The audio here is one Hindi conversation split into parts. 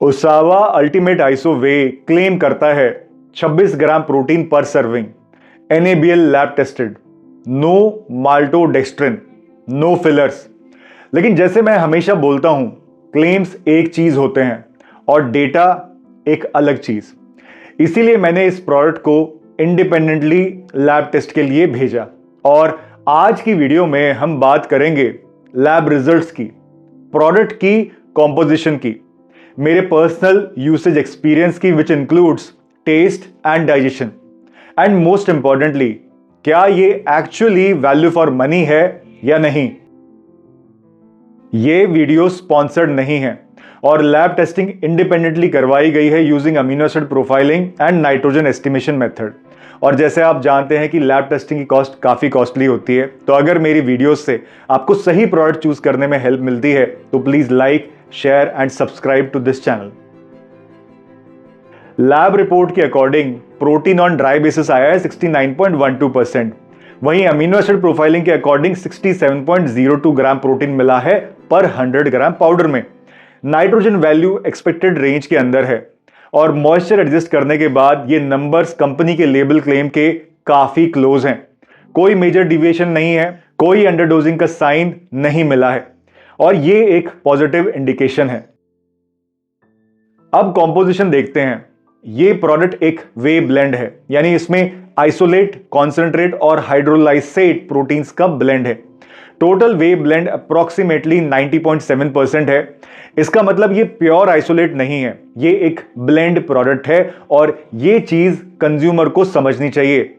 Osawa ultimate iso whey claim करता है 26 gram protein per serving, NABL lab tested, no maltodextrin, no fillers. लेकिन जैसे मैं हमेशा बोलता हूं, क्लेम्स एक चीज होते हैं और डेटा एक अलग चीज। इसीलिए मैंने इस प्रोडक्ट को इंडिपेंडेंटली लैब टेस्ट के लिए भेजा और आज की वीडियो में हम बात करेंगे लैब रिजल्ट्स की, प्रोडक्ट की कॉम्पोजिशन की, मेरे पर्सनल यूसेज एक्सपीरियंस की which includes taste and digestion, and most importantly क्या ये एक्चुअली वैल्यू फॉर मनी है या नहीं। ये वीडियो स्पॉन्सर्ड नहीं है और लैब टेस्टिंग इंडिपेंडेंटली करवाई गई है using amino acid profiling and nitrogen estimation method. और जैसे आप जानते हैं कि लैब टेस्टिंग की कॉस्ट काफी कॉस्टली होती है, तो अगर मेरी वीडियोस से आपको सही प्रोडक्ट चूज करने में हेल्प मिलती है तो please like, share and subscribe to this channel. Lab report के according protein on dry basis आया है 69.12%। वहीं अमीनो एसिड प्रोफाइलिंग के अकॉर्डिंग 67.02 ग्राम प्रोटीन मिला है पर 100 ग्राम पाउडर में। नाइट्रोजन वैल्यू एक्सपेक्टेड रेंज के अंदर है और मॉइस्चर एडजस्ट करने के बाद ये नंबर्स कंपनी के लेबल क्लेम के काफी क्लोज हैं। कोई मेजर डिविएशन नहीं है, कोई अंडरडोजिंग का साइन नहीं मिला है और ये एक पॉजिटिव इंडिकेशन है। अब कॉम्पोजिशन देखते हैं। ये प्रोडक्ट एक वे ब्लेंड है, यानी इसमें आइसोलेट, कॉन्सेंट्रेट और हाइड्रोलाइसेट प्रोटीन्स का ब्लेंड है। टोटल वे ब्लेंड अप्रोक्सीमेटली 90.7% है। इसका मतलब ये प्योर आइसोलेट नहीं है, ये एक ब्लेंड प्रोडक्ट है और ये चीज कंज्यूमर को समझनी चाहिए।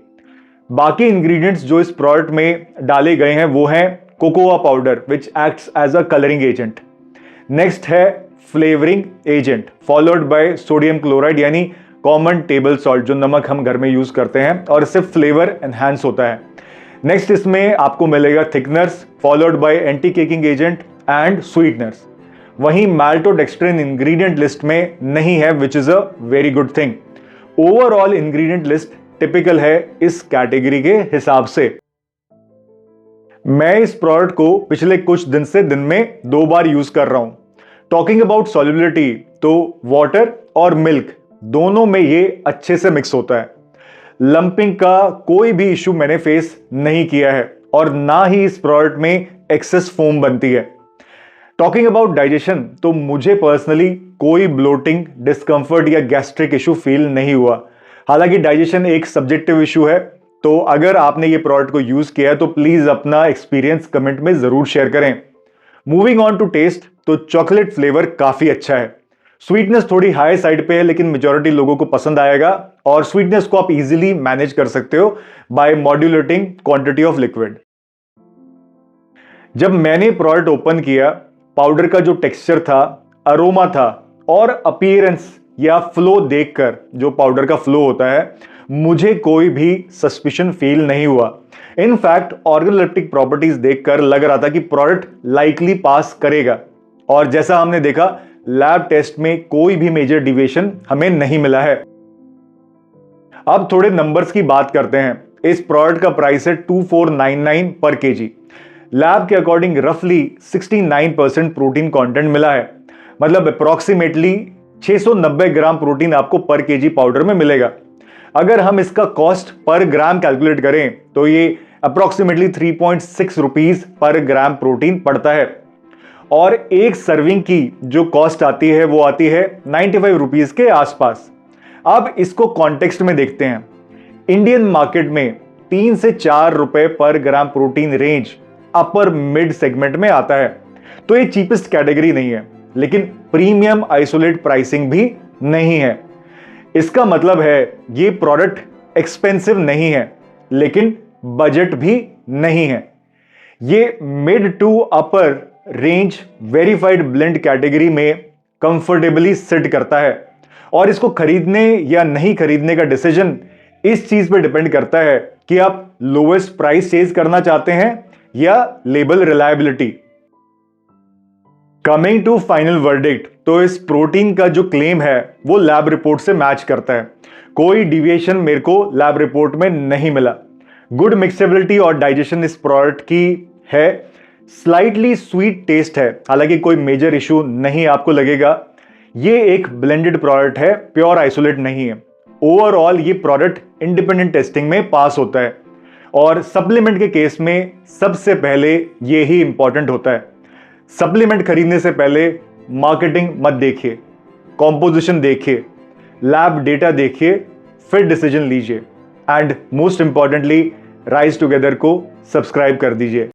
बाकी इंग्रेडिएंट्स जो इस प्रोडक्ट में डाले गए हैं वो हैं cocoa powder which acts as a colouring agent. Next है flavouring agent followed by sodium chloride यानी कॉमन टेबल सॉल्ट, जो नमक हम घर में यूज करते हैं और इससे फ्लेवर एनहांस होता है। नेक्स्ट इसमें आपको मिलेगा thickeners followed by anti caking agent and sweeteners. वहीं माल्टोडेक्स्ट्रिन इंग्रेडिएंट लिस्ट में नहीं है which is a very good thing. Overall ingredient list typical है इस कैटेगरी के हिसाब से। मैं इस प्रोडक्ट को पिछले कुछ दिन से दिन में 2 बार यूज कर रहा हूं। टॉकिंग अबाउट सॉल्युबिलिटी, तो वाटर और मिल्क दोनों में ये अच्छे से मिक्स होता है। लंपिंग का कोई भी इश्यू मैंने फेस नहीं किया है और ना ही इस प्रोडक्ट में एक्सेस फोम बनती है। टॉकिंग अबाउट डाइजेशन, तो मुझे पर्सनली कोई ब्लोटिंग, डिस्कंफर्ट या गैस्ट्रिक इशू फील नहीं हुआ। हालांकि डाइजेशन एक सब्जेक्टिव इशू है, तो अगर आपने ये प्रोडक्ट को यूज किया है तो प्लीज अपना एक्सपीरियंस कमेंट में जरूर शेयर करें। मूविंग ऑन टू टेस्ट, तो चॉकलेट फ्लेवर काफी अच्छा है। स्वीटनेस थोड़ी हाई साइड पे है लेकिन मेजॉरिटी लोगों को पसंद आएगा और स्वीटनेस को आप इजीली मैनेज कर सकते हो by modulating quantity of liquid. जब मैंने प्रोडक्ट ओपन किया, पाउडर का जो टेक्सचर था, अरोमा था और अपीयरेंस या फ्लो देखकर, जो पाउडर का फ्लो होता है, मुझे कोई भी सस्पिशन फील नहीं हुआ। इनफैक्ट ऑर्गेनोलेप्टिक प्रॉपर्टीज देखकर लग रहा था कि प्रोडक्ट लाइकली पास करेगा और जैसा हमने देखा लैब टेस्ट में कोई भी मेजर डिविएशन हमें नहीं मिला है। अब थोड़े नंबर्स की बात करते हैं। इस प्रोडक्ट का प्राइस है 2499 पर केजी। लैब के अकॉर्डिंग रफली 69% प्रोटीन कंटेंट मिला है, मतलब अप्रोक्सीमेटली 690 ग्राम प्रोटीन आपको पर केजी पाउडर में मिलेगा। अगर हम इसका कॉस्ट पर ग्राम कैलकुलेट करें तो ये approximately 3.6 rupees per gram protein पड़ता है और एक सर्विंग की जो कॉस्ट आती है वो आती है 95 रुपीज के आसपास। अब इसको कॉन्टेक्स्ट में देखते हैं। इंडियन मार्केट में 3 से 4 रुपए पर gram protein range upper mid segment में आता है, तो ये चीपेस्ट कैटेगरी नहीं है लेकिन प्रीमियम आइसोलेट प्राइसिंग भी नहीं है। इसका मतलब है ये प्रोडक्ट एक्सपेंसिव नहीं है लेकिन बजट भी नहीं है। ये mid to upper range verified blend category में कंफर्टेबली सिट करता है और इसको खरीदने या नहीं खरीदने का डिसीजन इस चीज पे डिपेंड करता है कि आप लोएस्ट प्राइस चेज करना चाहते हैं या label reliability. Coming to final verdict, तो इस प्रोटीन का जो क्लेम है वो लैब रिपोर्ट से मैच करता है। कोई डिविएशन मेरे को लैब रिपोर्ट में नहीं मिला। गुड मिक्सेबिलिटी और डाइजेशन इस प्रोडक्ट की है। स्लाइटली स्वीट टेस्ट है, हालांकि कोई मेजर इशू नहीं आपको लगेगा। ये एक ब्लेंडेड प्रोडक्ट है, प्योर आइसोलेट नहीं है। ओवरऑल ये प्रोडक्ट इंडिपेंडेंट टेस्टिंग में पास होता है और सप्लीमेंट के केस में सबसे पहले ये ही इंपॉर्टेंट होता है। सप्लीमेंट खरीदने से पहले मार्केटिंग मत देखिए, कॉम्पोजिशन देखिए, लैब डेटा देखिए, फिर डिसीजन लीजिए and most importantly rise together को सब्सक्राइब कर दीजिए।